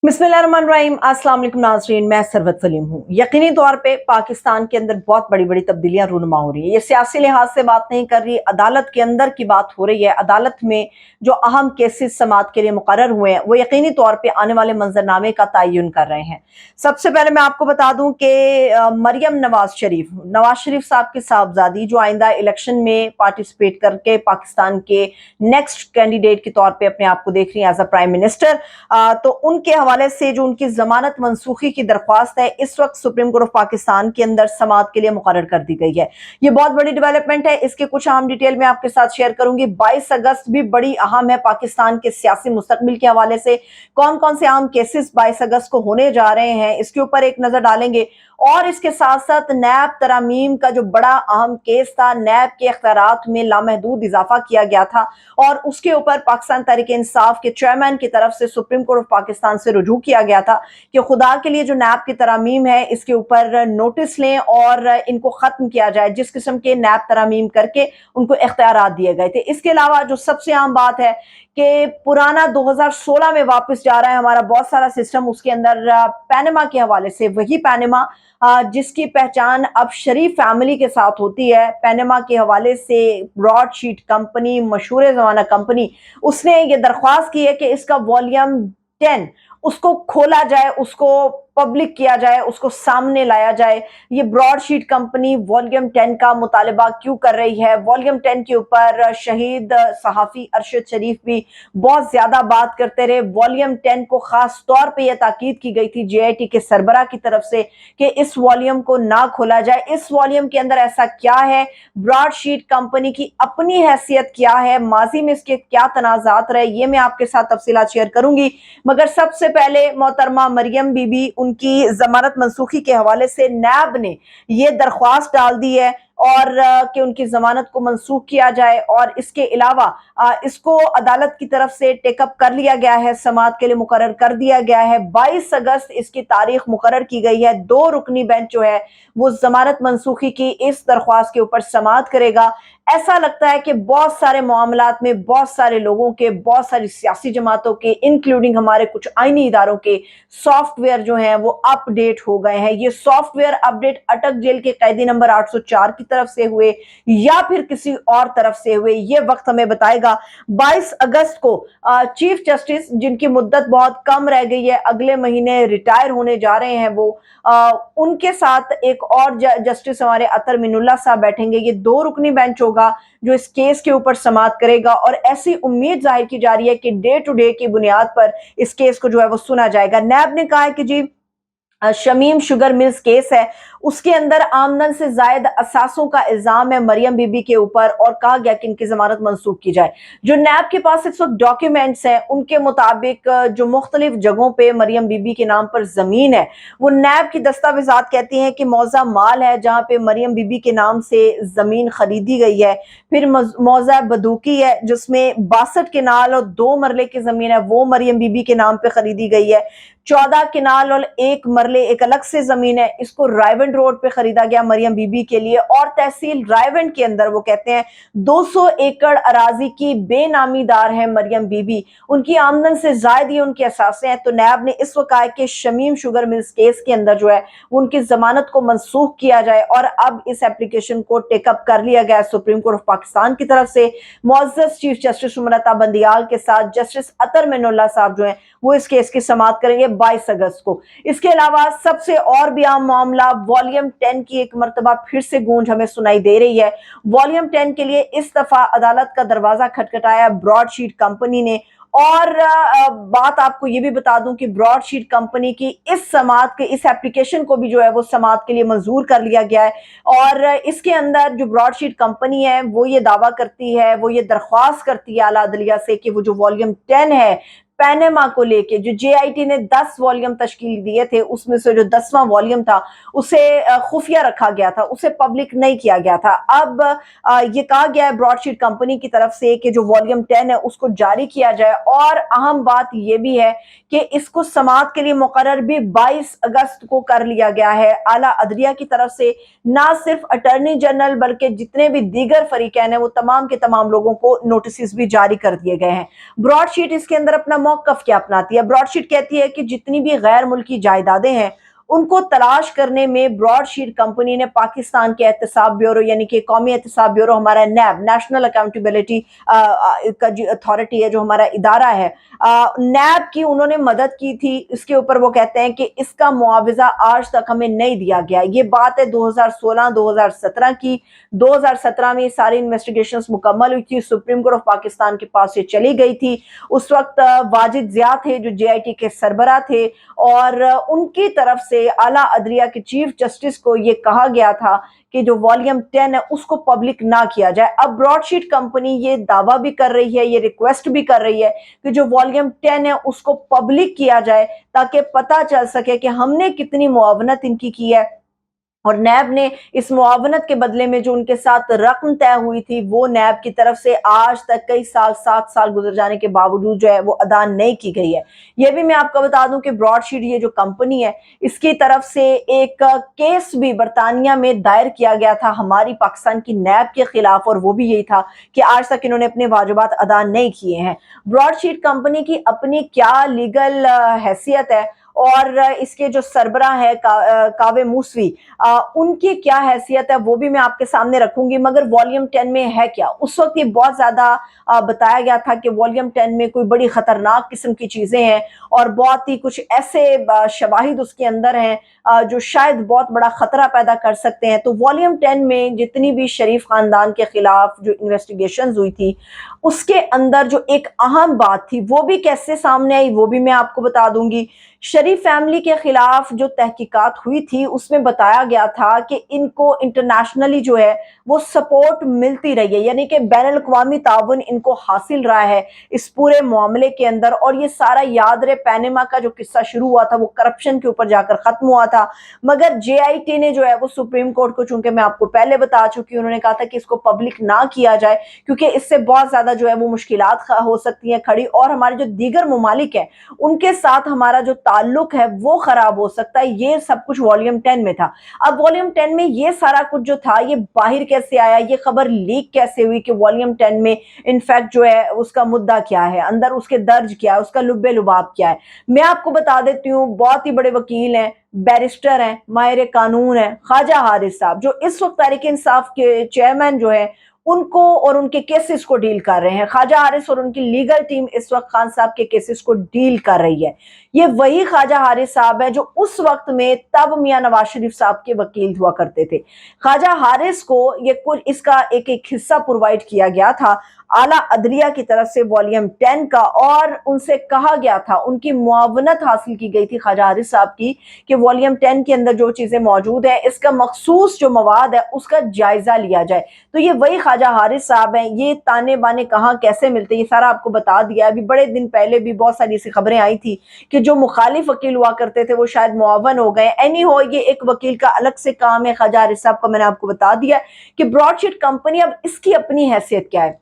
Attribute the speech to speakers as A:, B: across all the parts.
A: बिस्मिल्लाहिर्रहमानिर्रहीम। अस्सलाम वालेकुम नाज़रीन, मैं सरवत सलीम हूँ। यकीनी तौर पे पाकिस्तान के अंदर बहुत बड़ी बड़ी तब्दीलियां रूनुमा हो रही है। ये सियासी लिहाज से बात नहीं कर रही, अदालत के अंदर की बात हो रही है। अदालत में जो अहम केसेस समाअत के लिए मुकर्रर हुए हैं वो यकीनी तौर पे आने वाले मंजरनामे का तयन कर रहे हैं। सबसे पहले मैं आपको बता दूं कि मरियम नवाज शरीफ साहब की साहबजादी जो आइंदा इलेक्शन में पार्टिसिपेट करके पाकिस्तान के नेक्स्ट कैंडिडेट के तौर पर अपने आप को देख रही हैं एज अ प्राइम मिनिस्टर, तो उनके हवाले से जो उनकी जमानत मनसूखी की दरख्वास्त है इस वक्त सुप्रीम कोर्ट ऑफ पाकिस्तान के अंदर समाअत के लिए मुकर्रर कर दी गई है। ये बहुत बड़ी डेवलपमेंट है, इसके कुछ अहम डिटेल में आपके साथ शेयर करूंगी। 22 अगस्त भी बड़ी अहम है पाकिस्तान के सियासी मुस्तकबिल के हवाले से। कौन कौन से अहम केसेस 22 अगस्त को होने जा रहे हैं इसके ऊपर एक नजर डालेंगे, और इसके साथ साथ नैब तरामीम का जो बड़ा अहम केस था, नैब के इख्तियारात में लामहदूद इजाफा किया गया था और उसके ऊपर पाकिस्तान तहरीक इंसाफ के चेयरमैन की तरफ से सुप्रीम कोर्ट ऑफ पाकिस्तान से रुजू किया गया था कि खुदा के लिए जो नैब की तरामीम है इसके ऊपर नोटिस लें और इनको खत्म किया जाए, जिस किस्म के नैब तरामीम करके उनको इख्तियारात दिए गए थे। इसके अलावा जो सबसे अहम बात है कि पुराना 2016 में वापस जा रहा है हमारा बहुत सारा सिस्टम, उसके अंदर पैनमा के हवाले से, वही पैनमा जिसकी पहचान अब शरीफ फैमिली के साथ होती है। पैनमा के हवाले से ब्रॉडशीट कंपनी, मशहूर जमाना कंपनी, उसने ये दरख्वास्त की है कि इसका वॉल्यूम 10 उसको खोला जाए, उसको पब्लिक किया जाए, उसको सामने लाया जाए। ये ब्रॉडशीट कंपनी वॉल्यूम 10 का मुतालबा क्यों कर रही है? वॉल्यूम 10 के ऊपर शहीद सहाफी अरशद शरीफ भी बहुत ज्यादा बात करते रहे। वॉल्यूम 10 को खास तौर पे यह ताकीद की गई थी जेआईटी के सरबरा की तरफ से कि इस वॉल्यूम को ना खोला जाए। इस वॉल्यूम के अंदर ऐसा क्या है? ब्रॉडशीट कंपनी की अपनी हैसियत क्या है? माजी में इसके क्या तनाजात रहे? ये मैं आपके साथ तफसीलात शेयर करूंगी, मगर सबसे पहले मोहतरमा मरियम बीबी, उनकी जमानत मनसूखी के हवाले से नैब ने ये दरख्वास्त डाल दी है और कि उनकी जमानत को मनसूख किया जाए, और इसके अलावा इसको अदालत की तरफ से टेकअप कर लिया गया है, समाअत के लिए मुकर्रर कर दिया गया है। 22 अगस्त इसकी तारीख मुकर्रर की गई है। 2 रुकनी बेंच जो है वो जमानत मनसूखी की इस दरख्वास्त के ऊपर समाअत करेगा। ऐसा लगता है कि बहुत सारे मामलात में बहुत सारे लोगों के, बहुत सारी सियासी जमातों के, इंक्लूडिंग हमारे कुछ आईनी इदारों के सॉफ्टवेयर जो हैं वो अपडेट हो गए हैं। ये सॉफ्टवेयर अपडेट अटक जेल के कैदी नंबर 804 की तरफ से हुए या फिर किसी और तरफ से हुए, ये वक्त हमें बताएगा। 22 अगस्त को चीफ जस्टिस, जिनकी मुद्दत बहुत कम रह गई है, अगले महीने रिटायर होने जा रहे हैं वो, उनके साथ एक और जस्टिस हमारे अतर मिनुल्लाह साहब बैठेंगे। ये 2 रुकनी बेंच होगा जो इस केस के ऊपर समाअत करेगा, और ऐसी उम्मीद जाहिर की जा रही है कि डे टू डे की बुनियाद पर इस केस को जो है वो सुना जाएगा। नैब ने कहा है कि जी शमीम शुगर मिल्स केस है, उसके अंदर आमदन से जायद असासों का इल्जाम है मरियम बीबी के ऊपर, और कहा गया कि इनकी जमानत मंसूख की जाए। जो नैब के पास इस वक्त डॉक्यूमेंट्स हैं उनके मुताबिक जो मुख्तलिफ जगहों पे मरियम बीबी के नाम पर जमीन है, वो नैब की दस्तावेजात कहती हैं कि मौजा माल है जहां पे मरियम बीबी के नाम से जमीन खरीदी गई है। फिर मौजा बदूकी है जिसमें 62 किनाल और 2 मरले की जमीन है, वो मरियम बीबी के नाम पे खरीदी गई है। 14 किनाल और 1 मरले एक अलग से जमीन है, इसको रायवंड रोड पे खरीदा गया मरियम बीबी के लिए, और तहसील रायवंड के अंदर वो कहते हैं 200 एकड़ अराजी की बेनामीदार है मरियम बीबी। उनकी आमदन से जायद ही उनके असासे हैं। तो नैब ने इस वक्त कहा कि शमीम शुगर मिल्स केस के अंदर जो है उनकी जमानत को मनसूख किया जाए, और अब इस एप्लीकेशन को टेकअप कर लिया गया सुप्रीम कोर्ट ऑफ पाकिस्तान की तरफ से। मुअज़्ज़ज़ चीफ जस्टिस सुमनता बंदियाल के साथ जस्टिस अतर मिनुल्लाह साहब जो है वो इस केस की समाअत करेंगे 22 अगस्त को। इसके अलावा सबसे और भी आम मामला वॉल्यूम 10 की एक मरतबा फिर से गूंज हमें सुनाई दे रही है। वॉल्यूम 10 के लिए इस दफा अदालत का दरवाजा खटखटाया ब्रॉडशीट कंपनी ने, और बात आपको ये भी बता दूं कि ब्रॉडशीट कंपनी की इस समाअत के, इस एप्लीकेशन को भी जो है वो समाअत के लिए मंजूर कर लिया गया है। और इसके अंदर जो ब्रॉडशीट कंपनी है वो ये दावा करती है, वो ये दरख्वास्त करती है आला अदलिया से कि वो जो वॉल्यूम 10 है पैनेमा को लेके, जो जेआईटी ने 10 वॉल्यूम तश्कील दिए थे उसमें से जो 10वां वॉल्यूम था उसे खुफिया रखा गया था, उसे पब्लिक नहीं किया गया था। अब ये कहा गया है ब्रॉडशीट कंपनी की तरफ से कि जो वॉल्यूम 10 है उसको जारी किया जाए, और अहम बात यह भी है कि इसको समाअत के लिए मुकर्रर भी 22 अगस्त को कर लिया गया है आला अदलिया की तरफ से। ना सिर्फ अटॉर्नी जनरल बल्कि जितने भी दीगर फरीकैन हैं वो तमाम के तमाम लोगों को नोटिस भी जारी कर दिए गए हैं। ब्रॉडशीट इसके अंदर अपना मौक़िफ़ क्या अपनाती है। ब्रॉडशीट कहती है कि जितनी भी गैर मुल्की जायदादें हैं उनको तलाश करने में ब्रॉडशीट कंपनी ने पाकिस्तान के एहतसाब ब्यूरो यानी कि कौमी एहतसाब ब्यूरो, हमारा नैब, नेशनल अकाउंटेबिलिटी का जो अथॉरिटी है, जो हमारा इदारा है, नैब की उन्होंने मदद की थी। इसके ऊपर वो कहते हैं कि इसका मुआवजा आज तक हमें नहीं दिया गया। ये बात है 2016-2017 की। 2017 में सारी इन्वेस्टिगेशंस मुकम्मल हुई थी, सुप्रीम कोर्ट ऑफ पाकिस्तान के पास ये चली गई थी। उस वक्त वाजिद ज़िया थे जो JIT के सरबराह थे, और उनकी तरफ से आला अदलिया के चीफ जस्टिस को ये कहा गया था कि जो वॉल्यूम 10 है उसको पब्लिक ना किया जाए। अब ब्रॉडशीट कंपनी ये दावा भी कर रही है, ये रिक्वेस्ट भी कर रही है कि जो वॉल्यूम 10 है उसको पब्लिक किया जाए, ताकि पता चल सके कि हमने कितनी मुआवनत इनकी की है, और नैब ने इस मुआवनत के बदले में जो उनके साथ रकम तय हुई थी वो नैब की तरफ से आज तक कई साल, 7 साल गुजर जाने के बावजूद जो है वो अदा नहीं की गई है। ये भी मैं आपको बता दूं कि ब्रॉडशीट ये जो कंपनी है इसकी तरफ से एक केस भी बरतानिया में दायर किया गया था हमारी पाकिस्तान की नैब के खिलाफ, और वो भी यही था कि आज तक इन्होंने अपने वाजिबात अदा नहीं किए हैं। ब्रॉडशीट कंपनी की अपनी क्या लीगल हैसियत है, और इसके जो सरबराह है कावे मूसवी, उनकी क्या हैसियत है वो भी मैं आपके सामने रखूंगी। मगर वॉल्यूम 10 में है क्या, उस वक्त ये बहुत ज्यादा बताया गया था कि वॉल्यूम 10 में कोई बड़ी खतरनाक किस्म की चीजें हैं, और बहुत ही कुछ ऐसे शवाहिद उसके अंदर हैं जो शायद बहुत बड़ा खतरा पैदा कर सकते हैं। तो वॉल्यूम 10 में जितनी भी शरीफ खानदान के खिलाफ जो इन्वेस्टिगेशन हुई थी उसके अंदर जो एक अहम बात थी वो भी कैसे सामने आई वो भी मैं आपको बता दूंगी। शरीफ फैमिली के खिलाफ जो तहकीकात हुई थी उसमें बताया गया था कि इनको इंटरनेशनली जो है वो सपोर्ट मिलती रही है, यानी कि बैनुल अक़वामी ताउन इनको हासिल रहा है इस पूरे मामले के अंदर। और ये सारा याद रहे, पैनामा का जो किस्सा शुरू हुआ था वो करप्शन के ऊपर जाकर खत्म हुआ था, मगर JIT ने जो है वो सुप्रीम कोर्ट को, चूंकि मैं आपको पहले बता चुकी हूँ, उन्होंने कहा था कि इसको पब्लिक ना किया जाए क्योंकि इससे बहुत ज्यादा जो है वो मुश्किलात हो सकती हैं खड़ी, और हमारे जो दीगर ममालिक हैं उनके साथ हमारा जो ताल्लुक है वो खराब हो सकता है। ये सब कुछ वॉल्यूम 10 में था। अब वॉल्यूम 10 में ये सारा कुछ जो था ये बाहर कैसे आया, ये खबर लीक कैसे हुई कि वॉल्यूम 10 में इनफैक्ट जो है उसका मुद्दा क्या है, अंदर उसके दर्ज क्या है, उसका लुब्बे लुबाब क्या है, मैं आपको बता देती हूँ। बहुत ही बड़े वकील हैं, बैरिस्टर हैं, माहिर कानून हैं, ख्वाजा हारिस साहब, जो इस वक्त तहरीक इंसाफ के चेयरमैन जो है उनको और उनके केसेस को डील कर रहे हैं। ख्वाजा हारिस और उनकी लीगल टीम इस वक्त खान साहब के केसेस को डील कर रही है। ये वही ख्वाजा हारिस साहब है जो उस वक्त में तब मियां नवाज शरीफ साहब के वकील हुआ करते थे। ख्वाजा हारिस को ये कुछ इसका एक एक हिस्सा प्रोवाइड किया गया था आला अदलिया की तरफ से वॉल्यूम 10 का, और उनसे कहा गया था, उनकी मुआवनत हासिल की गई थी ख्वाजा हारिस साहब की कि वॉल्यूम 10 के अंदर जो चीजें मौजूद है इसका मखसूस जो मवाद है उसका जायजा लिया जाए। तो ये वही ख्वाजा हारिस साहब हैं। ये ताने बाने कहाँ कैसे मिलते हैं ये सारा आपको बता दिया। अभी बड़े दिन पहले भी बहुत सारी ऐसी खबरें आई थी कि जो मुखालिफ वकील हुआ करते थे वो शायद मुआवन हो गए। एनी हो, ये एक वकील का अलग से काम है। ख्वाजा हारिस साहब का मैंने आपको बता दिया कि ब्रॉडशीट कंपनी, अब इसकी अपनी हैसियत क्या है।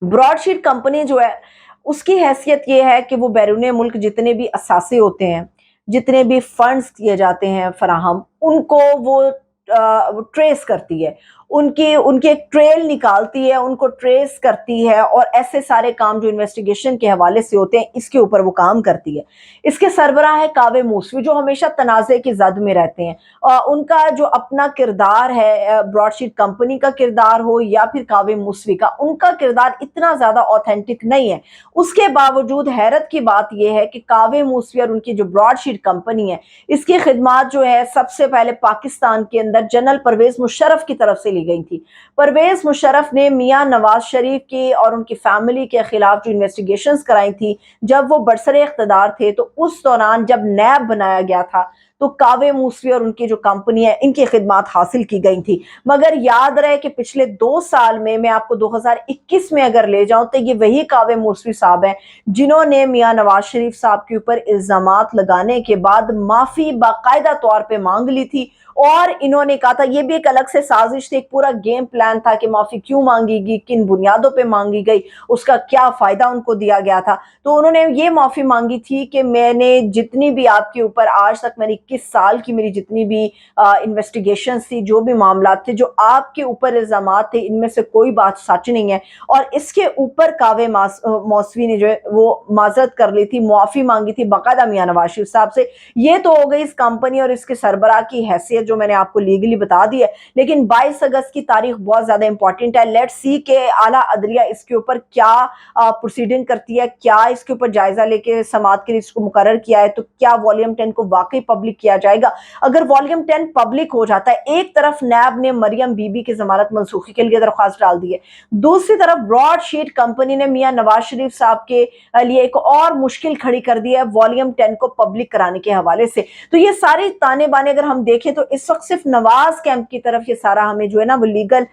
A: ब्रॉडशीट कंपनी जो है उसकी हैसियत ये है कि वो बैरून मुल्क जितने भी असासे होते हैं, जितने भी फंड्स किए जाते हैं फराहम, उनको वो ट्रेस करती है, उनकी उनकी एक ट्रेल निकालती है, उनको ट्रेस करती है, और ऐसे सारे काम जो इन्वेस्टिगेशन के हवाले से होते हैं इसके ऊपर वो काम करती है। इसके सरबराह है कावे मूसवी जो हमेशा तनाज़े की जद में रहते हैं। उनका जो अपना किरदार है, ब्रॉडशीट कंपनी का किरदार हो या फिर कावे मूसवी का, उनका किरदार इतना ज़्यादा ऑथेंटिक नहीं है। उसके बावजूद हैरत की बात यह है कि कावे मूसवी और उनकी जो ब्रॉडशीट कंपनी है इसकी खिदमात जो है सबसे पहले पाकिस्तान के अंदर जनरल परवेज मुशर्रफ की तरफ से ली गई थी। परवेज मुशर्रफ ने मियां नवाज शरीफ की और उनकी फैमिली के खिलाफ जो इन्वेस्टिगेशंस कराई थी जब वो बरसरे इख्तदार थे, तो उस दौरान जब नैब बनाया गया था तो कावे मूसवी और उनकी जो कंपनी है इनकी खिदमात हासिल की गई थी। मगर याद रहे कि पिछले 2 साल में, मैं आपको 2021 में अगर ले जाऊं, तो ये वही कावे मूसवी साहब हैं जिन्होंने मियां नवाज शरीफ साहब के ऊपर इल्जामात लगाने के बाद माफी बाकायदा तौर पे मांग ली थी। और इन्होंने कहा था, ये भी एक अलग से साजिश थी, एक पूरा गेम प्लान था कि माफी क्यों मांगी गई, किन बुनियादों पे मांगी गई, उसका क्या फायदा उनको दिया गया था। तो उन्होंने ये माफी मांगी थी कि मैंने जितनी भी आपके ऊपर आज तक मेरी 21 साल की मेरी जितनी भी इन्वेस्टिगेशंस थी, जो भी मामलात थे, जो आपके ऊपर इल्ज़ामात थे, इनमें से कोई बात सच नहीं है। और इसके ऊपर कावे मौसवी ने जो है वो माज़रत कर ली थी, मुआफ़ी मांगी थी बाकायदा मियां नवाज शरीफ साहब से। ये तो हो गई इस कंपनी और इसके सरबराह की हैसियत जो मैंने आपको लीगली बता दी है, लेकिन 22 अगस्त की तारीख बहुत ज़्यादा इंपॉर्टेंट है। लेट्स सी के आला अदलिया इसके ऊपर क्या प्रोसीडिंग करती है, क्या इसके ऊपर जायजा लेके समात के लिए इसको मुकर्रर किया है, तो क्या वॉल्यूम 10 को वाकई पब्लिक किया जाएगा। अगर वॉल्यूम 10 पब्लिक हो जाता है, एक तरफ नैब ने मरियम बीबी की जमानत मनसूखी के लिए दरख्वास्त डाल दी है, दूसरी तरफ ब्रॉडशीट कंपनी ने मियां नवाज शरीफ साहब के लिए एक और मुश्किल खड़ी कर दी है वॉल्यूम 10 को पब्लिक कराने के हवाले से। तो ये सारे ताने बाने अगर हम देखें तो इस वक्त सिर्फ नवाज कैंप की तरफ ये सारा हमें जो है ना वो लीगल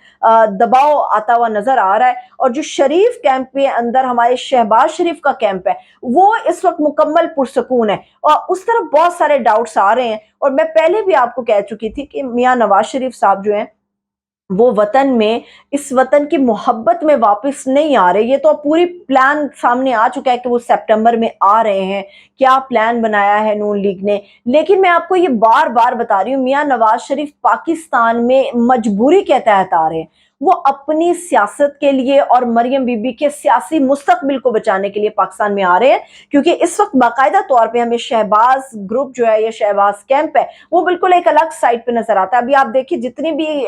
A: दबाव आता हुआ नजर आ रहा है, और जो शरीफ कैंप के अंदर हमारे शहबाज शरीफ का कैंप है वो इस वक्त मुकम्मल पुरसकून है, और उस तरफ बहुत सारे डाउट्स आ रहे हैं। और मैं पहले भी आपको कह चुकी थी कि मियां नवाज शरीफ साहब जो हैं वो वतन में, इस वतन की मोहब्बत में वापस नहीं आ रहे। ये तो पूरी प्लान सामने आ चुका है कि वो सितंबर में आ रहे हैं, क्या प्लान बनाया है नून लीग ने। लेकिन मैं आपको ये बार बार बता रही हूँ, मियां नवाज शरीफ पाकिस्तान में मजबूरी के तहत आ रहे हैं। वो अपनी सियासत के लिए और मरियम बीबी के सियासी मुस्तकबिल को बचाने के लिए पाकिस्तान में आ रहे हैं, क्योंकि इस वक्त बाकायदा तौर पे हमें शहबाज ग्रुप जो है, ये शहबाज कैंप है, वो बिल्कुल एक अलग साइड पे नजर आता है। अभी आप देखिए जितनी भी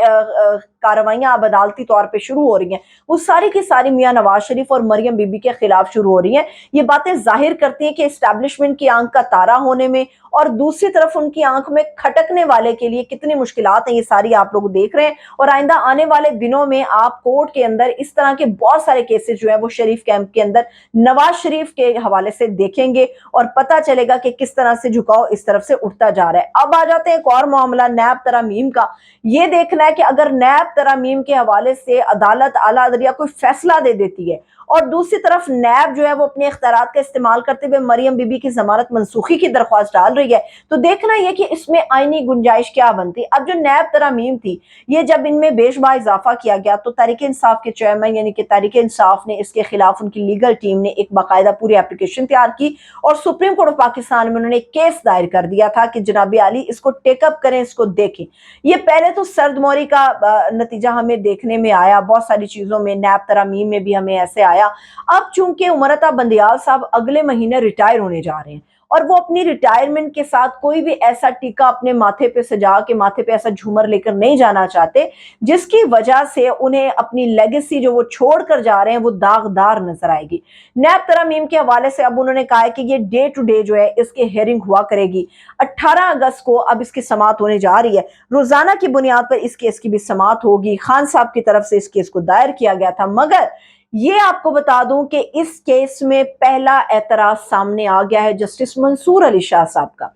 A: कार्रवाइयां अब अदालती तौर पे शुरू हो रही हैं, वो सारी की सारी मियां नवाज शरीफ और मरियम बीबी के खिलाफ शुरू हो रही हैं। ये बातें जाहिर करती हैं कि एस्टैब्लिशमेंट की आंख का तारा होने में और दूसरी तरफ उनकी आंख में खटकने वाले के लिए कितनी मुश्किलात हैं, ये सारी आप लोग देख रहे हैं। और आइंदा आने वाले दिनों में आप कोर्ट के अंदर इस तरह के बहुत सारे केसेस जो है वो शरीफ कैंप के अंदर नवाज शरीफ के हवाले से देखेंगे, और पता चलेगा कि किस तरह से झुकाव इस तरफ से उठता जा रहा है। अब आ जाते हैं एक और मामला नैब तरमीम का। ये देखना है कि अगर नैब तरमीम के हवाले से अदालत आला अदलिया कोई फैसला दे देती है और दूसरी तरफ नैब जो है वो अपने इख्तियारात का इस्तेमाल करते हुए मरियम बीबी की जमानत मनसूखी की दरख्वास्त डाल रही है, तो देखना यह कि इसमें आईनी गुंजाइश क्या बनती। अब जो नैब तरमीम थी, ये जब इनमें बेशबा इजाफा किया गया तो तहरीक इंसाफ के चेयरमैन यानी कि तहरीक इंसाफ ने इसके खिलाफ, उनकी लीगल टीम ने एक बाकायदा पूरी एप्लीकेशन तैयार की और सुप्रीम कोर्ट ऑफ पाकिस्तान में उन्होंने केस दायर कर दिया था कि जनाब आली इसको टेकअप करें, इसको देखें। ये पहले तो सर्दमौरी का नतीजा हमें देखने में आया, बहुत सारी चीजों में नैब तरमीम में भी हमें ऐसे आया। अब चूंकि उमरता बंदियाल साहब अगले महीने रिटायर होने जा रहे हैं और वो अपनी रिटायरमेंट के साथ कोई भी ऐसा टीका अपने माथे पे सजा के, माथे पे ऐसा झूमर लेकर नहीं जाना चाहते, जिसकी वजह से उन्हें अपनी लेगेसी जो वो छोड़ कर जा रहे हैं वो दागदार नजर आएगी। नैब तरमीम के हवाले से अब उन्होंने कहा है कि ये डे टू डे जो है इसकी हेयरिंग हुआ करेगी। 18 अगस्त को अब इसकी समाअत होने जा रही है। रोजाना की बुनियाद पर इस केस की भी समाअत होगी। खान साहब की तरफ से इस केस को दायर किया गया था, मगर ये आपको बता दूं कि इस केस में पहला एतराज सामने आ गया है जस्टिस मंसूर अली शाह साहब का।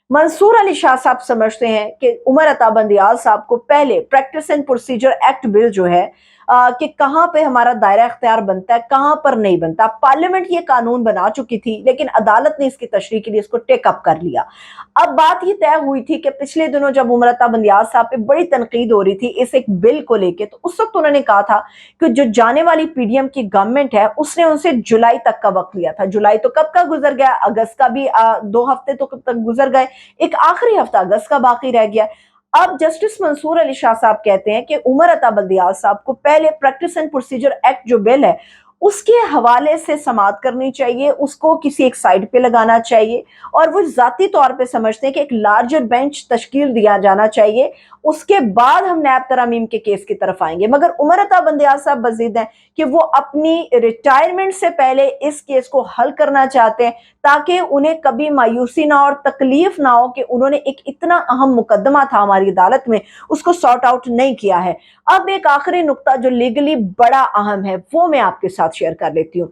A: मंसूर अली शाह साहब समझते हैं कि उमर अता बंदियाल साहब को पहले practice and procedure act bill जो है कि कहां पे हमारा दायरा इख्तियार बनता है, कहां पर नहीं बनता। पार्लियामेंट ये कानून बना चुकी थी, लेकिन अदालत ने इसकी तशरीह के लिए इसको टेकअप कर लिया। अब बात ये तय हुई थी कि पिछले दिनों जब उमर अता बंदियाल साहब पे बड़ी तनकीद हो रही थी इस एक बिल को लेके, तो उस वक्त उन्होंने कहा था कि जो जाने वाली पीडीएम की गवर्नमेंट है उसने उनसे जुलाई तक का वक्त लिया था। जुलाई तो कब का गुजर गया, अगस्त का भी 2 हफ्ते तो कब तक गुजर गए, एक आखिरी हफ्ता अगस्त का बाकी रह गया। अब जस्टिस मंसूर अली शाह साहब कहते हैं कि उमर अता बंदियाल साहब को पहले प्रैक्टिस एंड प्रोसीजर एक्ट जो बिल है उसके हवाले से समाअत करनी चाहिए, उसको किसी एक साइड पे लगाना चाहिए, और वो जाती तौर पे समझते हैं कि एक लार्जर बेंच तश्कील दिया जाना चाहिए, उसके बाद हम नैब तरमीम के केस की तरफ आएंगे। मगर उमर अता बंदियाल साहब बजीद हैं कि वो अपनी रिटायरमेंट से पहले इस केस को हल करना चाहते हैं, ताकि उन्हें कभी मायूसी ना और तकलीफ ना हो कि उन्होंने एक इतना अहम मुकदमा था हमारी अदालत में, उसको सॉर्ट आउट नहीं किया है। अब एक आखिरी नुक्ता जो लीगली बड़ा अहम है वो मैं आपके साथ शेयर कर लेती हूँ।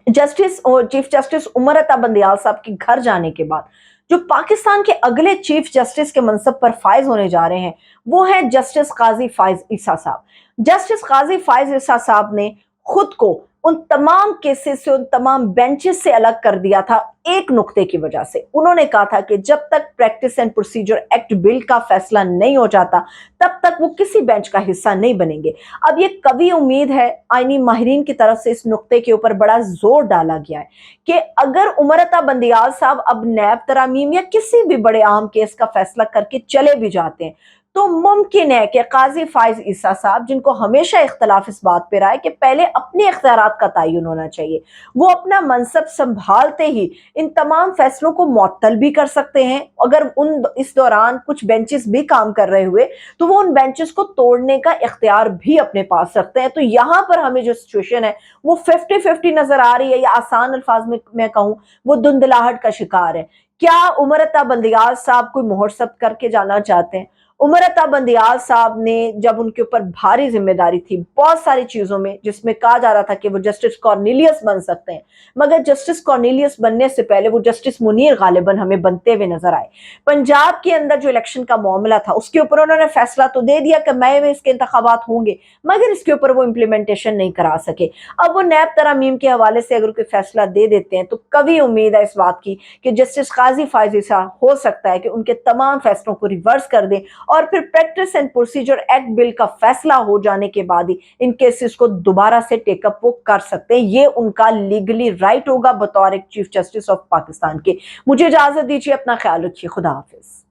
A: चीफ जस्टिस उमर अता बंदियाल साहब के घर जाने के बाद जो पाकिस्तान के अगले चीफ जस्टिस के मनसब पर फाइज होने जा रहे हैं वो है जस्टिस काजी फाइज ईसा साहब। जस्टिस काजी फाइज ईसा साहब ने खुद को उन तमाम केसेस से, उन तमाम बेंचेस से अलग कर दिया था एक नुक्ते की वजह से। उन्होंने कहा था कि जब तक practice and procedure act bill का फैसला नहीं हो जाता तब तक वो किसी बेंच का हिस्सा नहीं बनेंगे। अब ये कभी उम्मीद है, आईनी माहिरीन की तरफ से इस नुक्ते के ऊपर बड़ा जोर डाला गया है कि अगर उमर अता बंदियाल साहब अब नैब तरामीम या किसी भी बड़े अहम केस का फैसला करके चले भी जाते हैं तो मुमकिन है कि काजी फाइज ईसा साहब, जिनको हमेशा इख्तलाफ इस बात पे रहा है कि पहले अपने इख्तियारात का तयन होना चाहिए, वो अपना मनसब संभालते ही इन तमाम फैसलों को मुअत्तल भी कर सकते हैं। अगर उन इस दौरान कुछ बेंचेस भी काम कर रहे हुए तो वो उन बेंचेस को तोड़ने का इख्तियार भी अपने पास रखते हैं। तो यहाँ पर हमें जो सिचुएशन है वो 50-50 नजर आ रही है, या आसान अल्फाज में मैं कहूँ वो धुंधलाहट का शिकार है। क्या उमर अता बंदियाल साहब कोई मोहर सब्त करके जाना चाहते हैं? उमर अता बंदियाल साहब ने जब उनके ऊपर भारी जिम्मेदारी थी बहुत सारी चीजों में, जिसमें कहा जा रहा था कि वो जस्टिस कॉर्नेलियस बन सकते हैं, मगर जस्टिस कॉर्नेलियस बनने से पहले वो जस्टिस मुनीर गालिबन हमें बनते हुए नजर आए। पंजाब के अंदर जो इलेक्शन का मामला था उसके ऊपर उन्होंने फैसला तो दे दिया कि मई में इसके इंतखाबात होंगे, मगर इसके ऊपर वो इम्प्लीमेंटेशन नहीं करा सके। अब वो नैब तरामीम के हवाले से अगर कोई फैसला दे देते हैं तो कभी उम्मीद है इस बात की कि जस्टिस काजी फायज ईसा हो सकता है कि उनके तमाम फैसलों को रिवर्स कर दें और फिर practice and procedure act bill का फैसला हो जाने के बाद ही इन केसेस को दोबारा से टेकअप वो कर सकते हैं। ये उनका लीगली राइट होगा बतौर एक चीफ जस्टिस ऑफ पाकिस्तान के। मुझे इजाजत दीजिए, अपना ख्याल रखिए, खुदा हाफिज।